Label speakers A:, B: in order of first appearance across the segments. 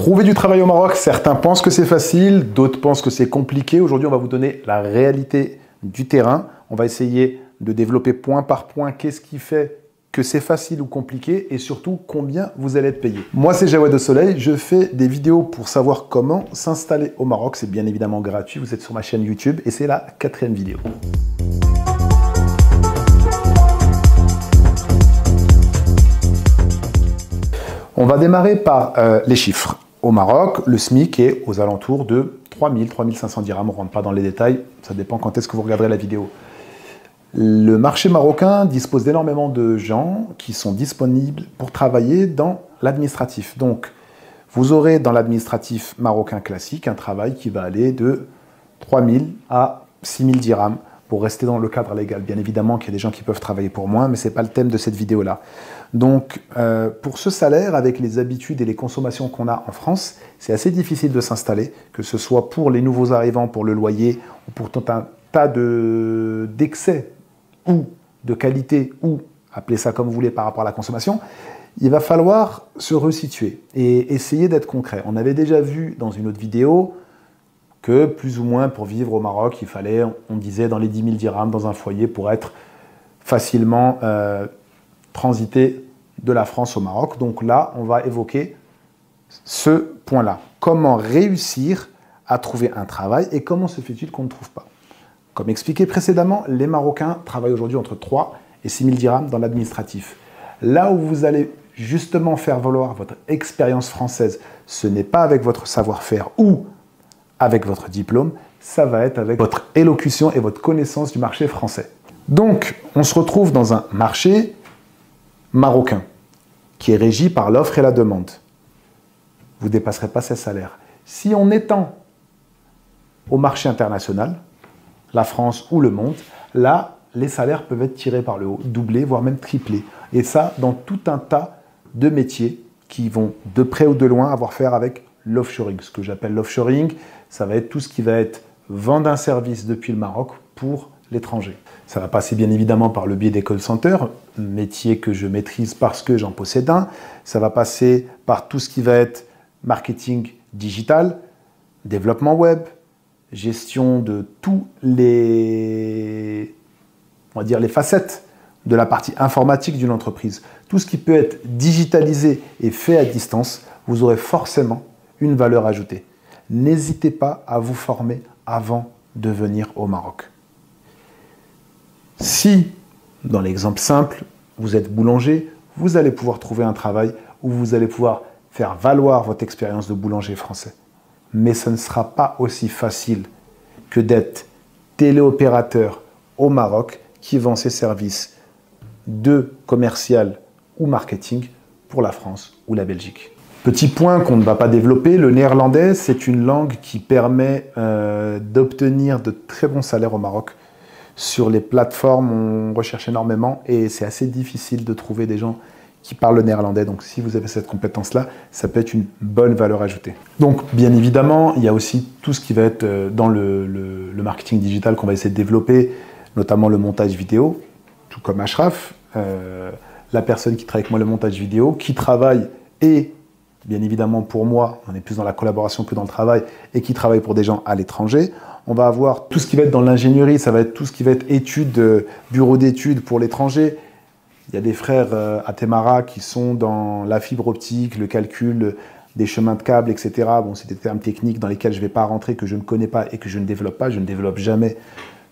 A: Trouver du travail au Maroc, certains pensent que c'est facile, d'autres pensent que c'est compliqué. Aujourd'hui, on va vous donner la réalité du terrain. On va essayer de développer point par point qu'est-ce qui fait que c'est facile ou compliqué et surtout combien vous allez être payé. Moi, c'est Jawed au Soleil. Je fais des vidéos pour savoir comment s'installer au Maroc. C'est bien évidemment gratuit. Vous êtes sur ma chaîne YouTube et c'est la 4e vidéo. On va démarrer par les chiffres. Au Maroc, le SMIC est aux alentours de 3000, 3500 dirhams. On ne rentre pas dans les détails, ça dépend quand est-ce que vous regarderez la vidéo. Le marché marocain dispose d'énormément de gens qui sont disponibles pour travailler dans l'administratif. Donc, vous aurez dans l'administratif marocain classique un travail qui va aller de 3000 à 6000 dirhams pour rester dans le cadre légal. Bien évidemment qu'il y a des gens qui peuvent travailler pour moins, mais ce n'est pas le thème de cette vidéo-là. Donc, pour ce salaire, avec les habitudes et les consommations qu'on a en France, c'est assez difficile de s'installer, que ce soit pour les nouveaux arrivants, pour le loyer, ou pour tout un tas d'excès ou de qualité, ou appelez ça comme vous voulez par rapport à la consommation. Il va falloir se resituer et essayer d'être concret. On avait déjà vu dans une autre vidéo que plus ou moins pour vivre au Maroc, il fallait, on disait, dans les 10 000 dirhams dans un foyer pour être facilement transité de la France au Maroc. Donc là, on va évoquer ce point-là. Comment réussir à trouver un travail et comment se fait-il qu'on ne trouve pas? Comme expliqué précédemment, les Marocains travaillent aujourd'hui entre 3 et 6 000 dirhams dans l'administratif. Là où vous allez justement faire valoir votre expérience française, ce n'est pas avec votre savoir-faire ou avec votre diplôme, ça va être avec votre élocution et votre connaissance du marché français. Donc, on se retrouve dans un marché marocain qui est régi par l'offre et la demande. Vous ne dépasserez pas ces salaires. Si on étend au marché international, la France ou le monde, là, les salaires peuvent être tirés par le haut, doublés, voire même triplés. Et ça, dans tout un tas de métiers qui vont de près ou de loin avoir à faire avec l'offshoring. Ce que j'appelle l'offshoring, ça va être tout ce qui va être vendre un service depuis le Maroc pour l'étranger. Ça va passer bien évidemment par le biais des call centers, métier que je maîtrise parce que j'en possède un. Ça va passer par tout ce qui va être marketing digital, développement web, gestion de tous les, on va dire, les facettes de la partie informatique d'une entreprise. Tout ce qui peut être digitalisé et fait à distance, vous aurez forcément une valeur ajoutée. N'hésitez pas à vous former avant de venir au Maroc. Si, dans l'exemple simple, vous êtes boulanger, vous allez pouvoir trouver un travail où vous allez pouvoir faire valoir votre expérience de boulanger français. Mais ce ne sera pas aussi facile que d'être téléopérateur au Maroc qui vend ses services de commercial ou marketing pour la France ou la Belgique. Petit point qu'on ne va pas développer, le néerlandais, c'est une langue qui permet d'obtenir de très bons salaires au Maroc. Sur les plateformes, on recherche énormément et c'est assez difficile de trouver des gens qui parlent le néerlandais. Donc si vous avez cette compétence-là, ça peut être une bonne valeur ajoutée. Donc bien évidemment, il y a aussi tout ce qui va être dans le marketing digital qu'on va essayer de développer, notamment le montage vidéo, tout comme Ashraf, la personne qui travaille avec moi le montage vidéo, qui travaille et bien évidemment pour moi, on est plus dans la collaboration que dans le travail, et qui travaille pour des gens à l'étranger. On va avoir tout ce qui va être dans l'ingénierie, ça va être tout ce qui va être études, bureau d'études pour l'étranger. Il y a des frères à Temara qui sont dans la fibre optique, le calcul des chemins de câbles, etc. Bon, c'est des termes techniques dans lesquels je ne vais pas rentrer, que je ne connais pas et que je ne développe pas. Je ne développe jamais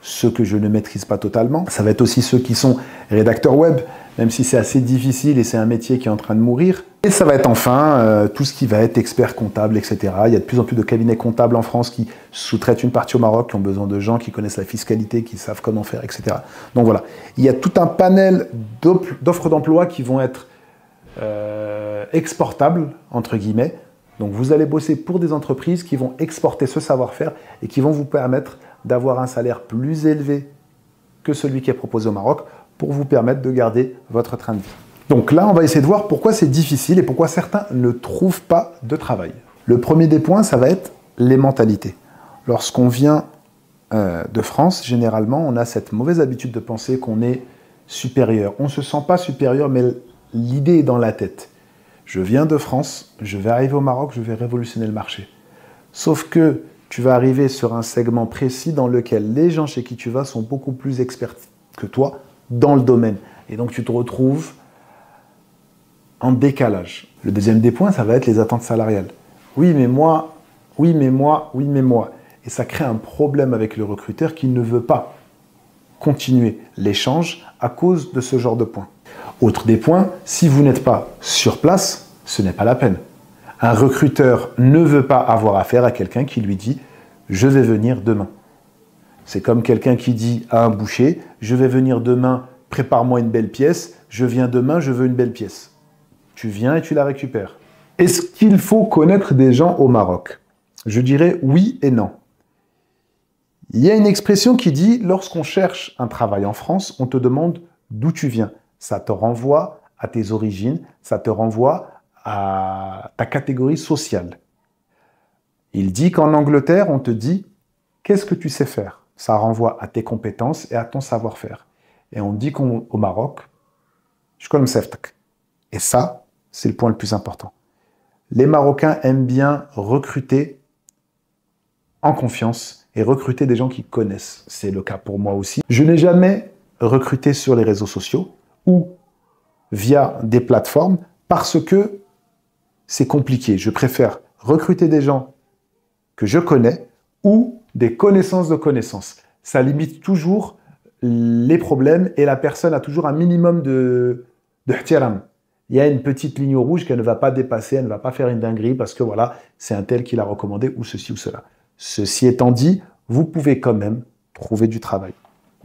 A: ce que je ne maîtrise pas totalement. Ça va être aussi ceux qui sont rédacteurs web, même si c'est assez difficile et c'est un métier qui est en train de mourir. Et ça va être enfin tout ce qui va être expert comptable, etc. Il y a de plus en plus de cabinets comptables en France qui sous-traitent une partie au Maroc, qui ont besoin de gens qui connaissent la fiscalité, qui savent comment faire, etc. Donc voilà, il y a tout un panel d'offres d'emploi qui vont être exportables, entre guillemets. Donc vous allez bosser pour des entreprises qui vont exporter ce savoir-faire et qui vont vous permettre d'avoir un salaire plus élevé que celui qui est proposé au Maroc pour vous permettre de garder votre train de vie. Donc là, on va essayer de voir pourquoi c'est difficile et pourquoi certains ne trouvent pas de travail. Le premier des points, ça va être les mentalités. Lorsqu'on vient de France, généralement, on a cette mauvaise habitude de penser qu'on est supérieur. On ne se sent pas supérieur, mais l'idée est dans la tête. je viens de France, je vais arriver au Maroc, je vais révolutionner le marché. Sauf que tu vas arriver sur un segment précis dans lequel les gens chez qui tu vas sont beaucoup plus experts que toi dans le domaine. Et donc tu te retrouves en décalage. Le deuxième des points, ça va être les attentes salariales. Oui, mais moi, oui, mais moi, oui, mais moi. Et ça crée un problème avec le recruteur qui ne veut pas continuer l'échange à cause de ce genre de points. Autre des points, si vous n'êtes pas sur place, ce n'est pas la peine. Un recruteur ne veut pas avoir affaire à quelqu'un qui lui dit « je vais venir demain ». C'est comme quelqu'un qui dit à un boucher « je vais venir demain, prépare-moi une belle pièce, je viens demain, je veux une belle pièce ». Tu viens et tu la récupères. Est-ce qu'il faut connaître des gens au Maroc? Je dirais oui et non. Il y a une expression qui dit « lorsqu'on cherche un travail en France, on te demande d'où tu viens ». Ça te renvoie à tes origines, ça te renvoie à ta catégorie sociale. Il dit qu'en Angleterre, on te dit « qu'est-ce que tu sais faire ?» Ça renvoie à tes compétences et à ton savoir-faire. Et on dit qu'au Maroc, « je connais Mseftak ». Et ça, c'est le point le plus important. Les Marocains aiment bien recruter en confiance et recruter des gens qui connaissent. C'est le cas pour moi aussi. Je n'ai jamais recruté sur les réseaux sociaux ou via des plateformes parce que c'est compliqué. Je préfère recruter des gens que je connais ou des connaissances de connaissances. Ça limite toujours les problèmes et la personne a toujours un minimum de ihtiram. Il y a une petite ligne rouge qu'elle ne va pas dépasser, elle ne va pas faire une dinguerie parce que voilà, c'est un tel qui l'a recommandé ou ceci ou cela. Ceci étant dit, vous pouvez quand même trouver du travail.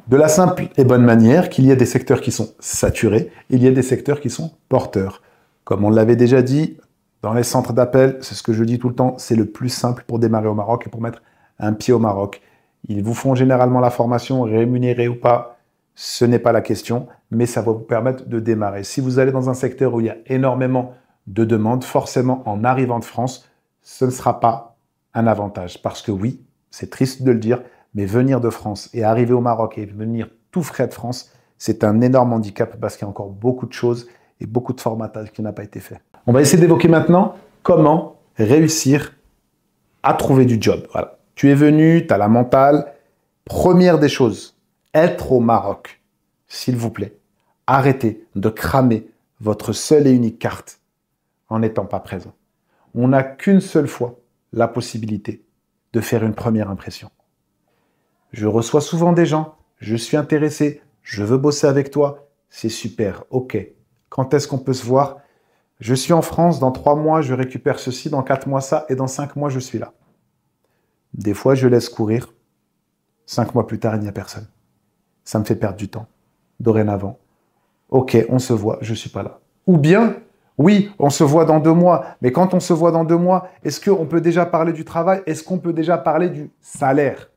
A: De la simple et bonne manière qu'il y a des secteurs qui sont saturés, il y a des secteurs qui sont porteurs. Comme on l'avait déjà dit, dans les centres d'appel, c'est ce que je dis tout le temps, c'est le plus simple pour démarrer au Maroc et pour mettre un pied au Maroc. Ils vous font généralement la formation, rémunérée ou pas, ce n'est pas la question, mais ça va vous permettre de démarrer. Si vous allez dans un secteur où il y a énormément de demandes, forcément, en arrivant de France, ce ne sera pas un avantage. Parce que oui, c'est triste de le dire, mais venir de France et arriver au Maroc et venir tout frais de France, c'est un énorme handicap parce qu'il y a encore beaucoup de choses et beaucoup de formatage qui n'a pas été fait. On va essayer d'évoquer maintenant comment réussir à trouver du job. Voilà. Tu es venu, tu as la mentale. Première des choses, être au Maroc, s'il vous plaît. Arrêtez de cramer votre seule et unique carte en n'étant pas présent. On n'a qu'une seule fois la possibilité de faire une première impression. Je reçois souvent des gens, je suis intéressé, je veux bosser avec toi, c'est super, ok. Quand est-ce qu'on peut se voir? Je suis en France, dans 3 mois, je récupère ceci, dans 4 mois ça, et dans 5 mois, je suis là. Des fois, je laisse courir. 5 mois plus tard, il n'y a personne. Ça me fait perdre du temps. Dorénavant, ok, on se voit, je ne suis pas là. Ou bien, oui, on se voit dans 2 mois, mais quand on se voit dans 2 mois, est-ce qu'on peut déjà parler du travail? Est-ce qu'on peut déjà parler du salaire?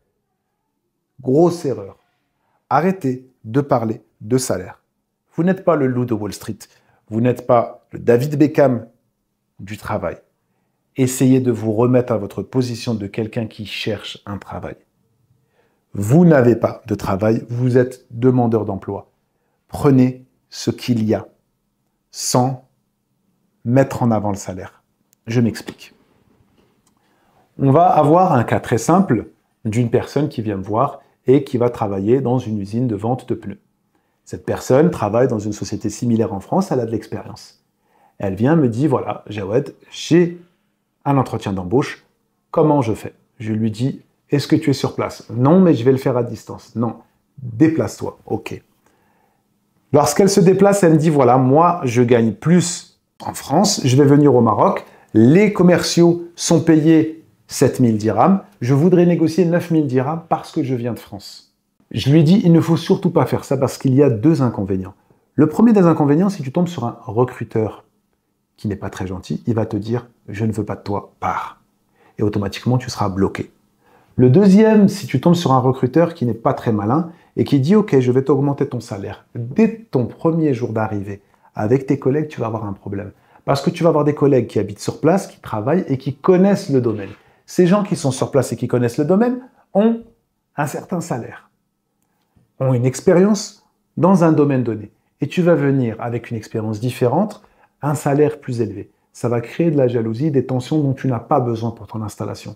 A: Grosse erreur. Arrêtez de parler de salaire. Vous n'êtes pas le loup de Wall Street. Vous n'êtes pas le David Beckham du travail. Essayez de vous remettre à votre position de quelqu'un qui cherche un travail. Vous n'avez pas de travail, vous êtes demandeur d'emploi. Prenez ce qu'il y a sans mettre en avant le salaire. Je m'explique. On va avoir un cas très simple d'une personne qui vient me voir et qui va travailler dans une usine de vente de pneus. Cette personne travaille dans une société similaire en France, elle a de l'expérience. Elle vient me dit, voilà, Jawed, j'ai un entretien d'embauche, comment je fais? Je lui dis, est-ce que tu es sur place? Non, mais je vais le faire à distance. Non, déplace-toi, ok. Lorsqu'elle se déplace, elle me dit, voilà, moi, je gagne plus en France, je vais venir au Maroc, les commerciaux sont payés 7000 dirhams, je voudrais négocier 9000 dirhams parce que je viens de France. Je lui ai dit, il ne faut surtout pas faire ça parce qu'il y a 2 inconvénients. Le premier des inconvénients, si tu tombes sur un recruteur qui n'est pas très gentil, il va te dire, je ne veux pas de toi, pars. Et automatiquement, tu seras bloqué. Le deuxième, si tu tombes sur un recruteur qui n'est pas très malin et qui dit, ok, je vais t'augmenter ton salaire. Dès ton premier jour d'arrivée, avec tes collègues, tu vas avoir un problème. Parce que tu vas avoir des collègues qui habitent sur place, qui travaillent et qui connaissent le domaine. Ces gens qui sont sur place et qui connaissent le domaine ont un certain salaire, ont une expérience dans un domaine donné. Et tu vas venir avec une expérience différente, un salaire plus élevé. ça va créer de la jalousie, des tensions dont tu n'as pas besoin pour ton installation.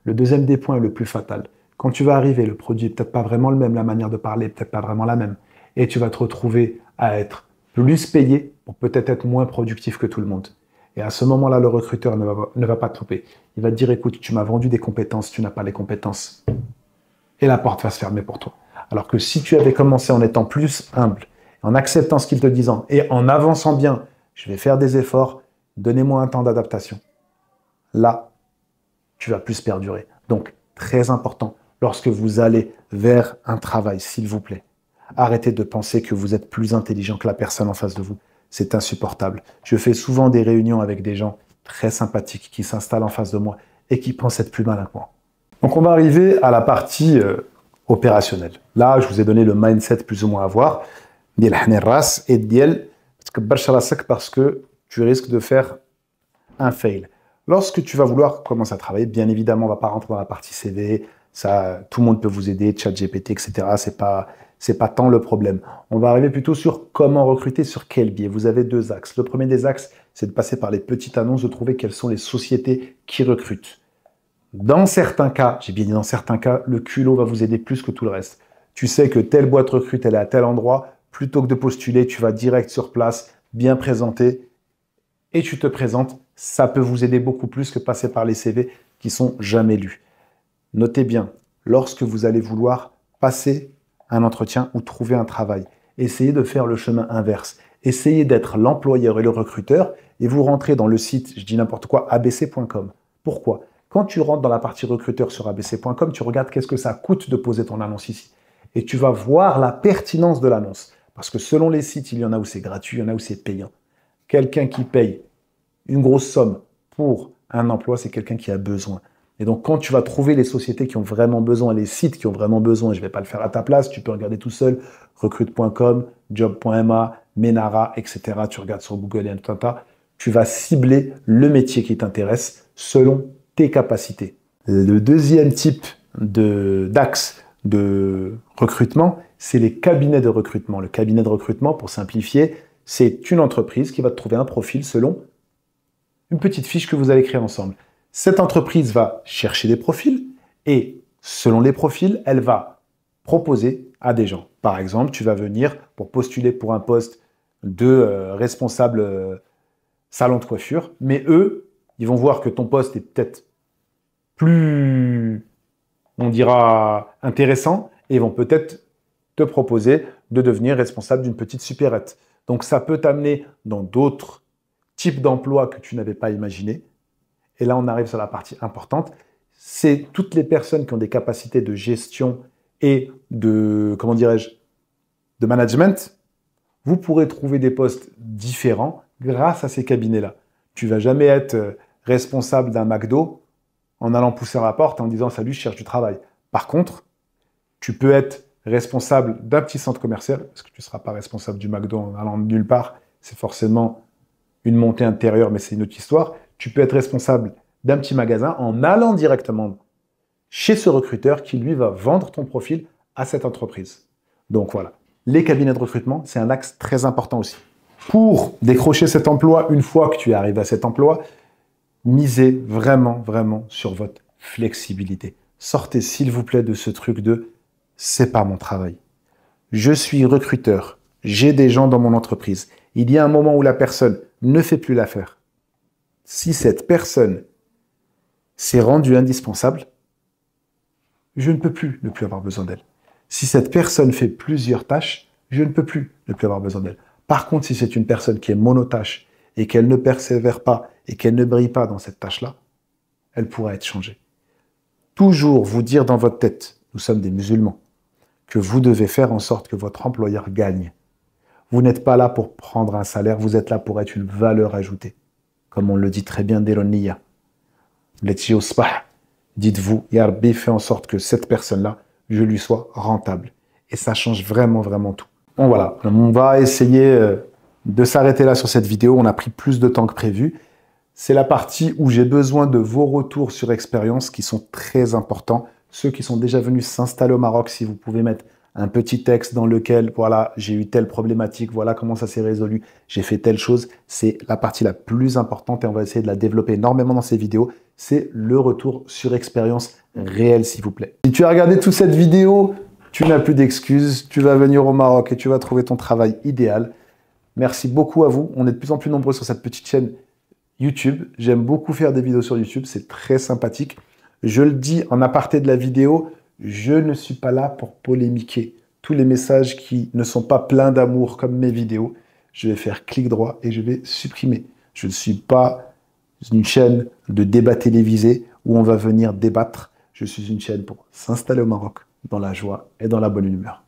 A: Le deuxième des points est le plus fatal. Quand tu vas arriver, le produit n'est peut-être pas vraiment le même, la manière de parler n'est peut-être pas vraiment la même. Et tu vas te retrouver à être plus payé pour peut-être être moins productif que tout le monde. Et à ce moment-là, le recruteur ne va pas te tromper. Il va te dire, écoute, tu m'as vendu des compétences, tu n'as pas les compétences. Et la porte va se fermer pour toi. Alors que si tu avais commencé en étant plus humble, en acceptant ce qu'ils te disent et en avançant bien, je vais faire des efforts, donnez-moi un temps d'adaptation. Là, tu vas plus perdurer. Donc, très important, lorsque vous allez vers un travail, s'il vous plaît, arrêtez de penser que vous êtes plus intelligent que la personne en face de vous. C'est insupportable. Je fais souvent des réunions avec des gens très sympathiques qui s'installent en face de moi et qui pensent être plus malins que moi. Donc, on va arriver à la partie opérationnelle. Là, je vous ai donné le mindset plus ou moins à avoir. Parce que tu risques de faire un fail. Lorsque tu vas vouloir commencer à travailler, bien évidemment, on ne va pas rentrer dans la partie CV, ça, tout le monde peut vous aider, ChatGPT, etc. C'est pas tant le problème. On va arriver plutôt sur comment recruter, sur quel biais. Vous avez deux axes. Le premier des axes, c'est de passer par les petites annonces, de trouver quelles sont les sociétés qui recrutent. Dans certains cas, j'ai bien dit dans certains cas, le culot va vous aider plus que tout le reste. Tu sais que telle boîte recrute, elle est à tel endroit, plutôt que de postuler, tu vas direct sur place, bien présenté, et tu te présentes. Ça peut vous aider beaucoup plus que passer par les CV qui sont jamais lus. Notez bien, lorsque vous allez vouloir passer un entretien ou trouver un travail, essayez de faire le chemin inverse. Essayez d'être l'employeur et le recruteur et vous rentrez dans le site, je dis n'importe quoi, abc.com. Pourquoi ? Quand tu rentres dans la partie recruteur sur abc.com, tu regardes qu'est-ce que ça coûte de poser ton annonce ici. Et tu vas voir la pertinence de l'annonce. Parce que selon les sites, il y en a où c'est gratuit, il y en a où c'est payant. Quelqu'un qui paye une grosse somme pour un emploi, c'est quelqu'un qui a besoin. Et donc, quand tu vas trouver les sociétés qui ont vraiment besoin, les sites qui ont vraiment besoin, je ne vais pas le faire à ta place, tu peux regarder tout seul, recrute.com, job.ma, Menara, etc. Tu regardes sur Google et tout un tas. Tu vas cibler le métier qui t'intéresse selon tes capacités. Le deuxième type d'axe de recrutement, c'est les cabinets de recrutement. Le cabinet de recrutement, pour simplifier, c'est une entreprise qui va te trouver un profil selon une petite fiche que vous allez créer ensemble. Cette entreprise va chercher des profils et selon les profils, elle va proposer à des gens. Par exemple, tu vas venir pour postuler pour un poste de responsable salon de coiffure, mais eux, ils vont voir que ton poste est peut-être plus, on dira, intéressant et ils vont peut-être te proposer de devenir responsable d'une petite supérette. Donc, ça peut t'amener dans d'autres types d'emplois que tu n'avais pas imaginé. Et là, on arrive sur la partie importante. C'est toutes les personnes qui ont des capacités de gestion et de, comment dirais-je, de management. Vous pourrez trouver des postes différents grâce à ces cabinets-là. Tu ne vas jamais être responsable d'un McDo en allant pousser à la porte en disant « Salut, je cherche du travail ». Par contre, tu peux être responsable d'un petit centre commercial, parce que tu ne seras pas responsable du McDo en allant nulle part. C'est forcément une montée intérieure, mais c'est une autre histoire. Tu peux être responsable d'un petit magasin en allant directement chez ce recruteur qui, lui, va vendre ton profil à cette entreprise. Donc voilà, les cabinets de recrutement, c'est un axe très important aussi. Pour décrocher cet emploi, une fois que tu es arrivé à cet emploi, misez vraiment, vraiment sur votre flexibilité. Sortez, s'il vous plaît, de ce truc de « c'est pas mon travail ». Je suis recruteur, j'ai des gens dans mon entreprise. Il y a un moment où la personne ne fait plus l'affaire. Si cette personne s'est rendue indispensable, je ne peux plus ne plus avoir besoin d'elle. Si cette personne fait plusieurs tâches, je ne peux plus ne plus avoir besoin d'elle. Par contre, si c'est une personne qui est monotâche et qu'elle ne persévère pas et qu'elle ne brille pas dans cette tâche-là, elle pourra être changée. Toujours vous dire dans votre tête, nous sommes des musulmans, que vous devez faire en sorte que votre employeur gagne. Vous n'êtes pas là pour prendre un salaire, vous êtes là pour être une valeur ajoutée. Comme on le dit très bien dès l'Oniya. Dites-vous, Ya Rabbi, fais en sorte que cette personne-là, je lui sois rentable. Et ça change vraiment, vraiment tout. Bon voilà, on va essayer de s'arrêter là sur cette vidéo. On a pris plus de temps que prévu. C'est la partie où j'ai besoin de vos retours sur expérience qui sont très importants. Ceux qui sont déjà venus s'installer au Maroc, si vous pouvez mettre un petit texte dans lequel, voilà, j'ai eu telle problématique, voilà comment ça s'est résolu, j'ai fait telle chose. C'est la partie la plus importante et on va essayer de la développer énormément dans ces vidéos. C'est le retour sur expérience réelle, s'il vous plaît. Si tu as regardé toute cette vidéo, tu n'as plus d'excuses. Tu vas venir au Maroc et tu vas trouver ton travail idéal. Merci beaucoup à vous. On est de plus en plus nombreux sur cette petite chaîne YouTube. J'aime beaucoup faire des vidéos sur YouTube. C'est très sympathique. Je le dis en aparté de la vidéo, je ne suis pas là pour polémiquer. Tous les messages qui ne sont pas pleins d'amour comme mes vidéos, je vais faire clic droit et je vais supprimer. Je ne suis pas une chaîne de débat télévisé où on va venir débattre. Je suis une chaîne pour s'installer au Maroc dans la joie et dans la bonne humeur.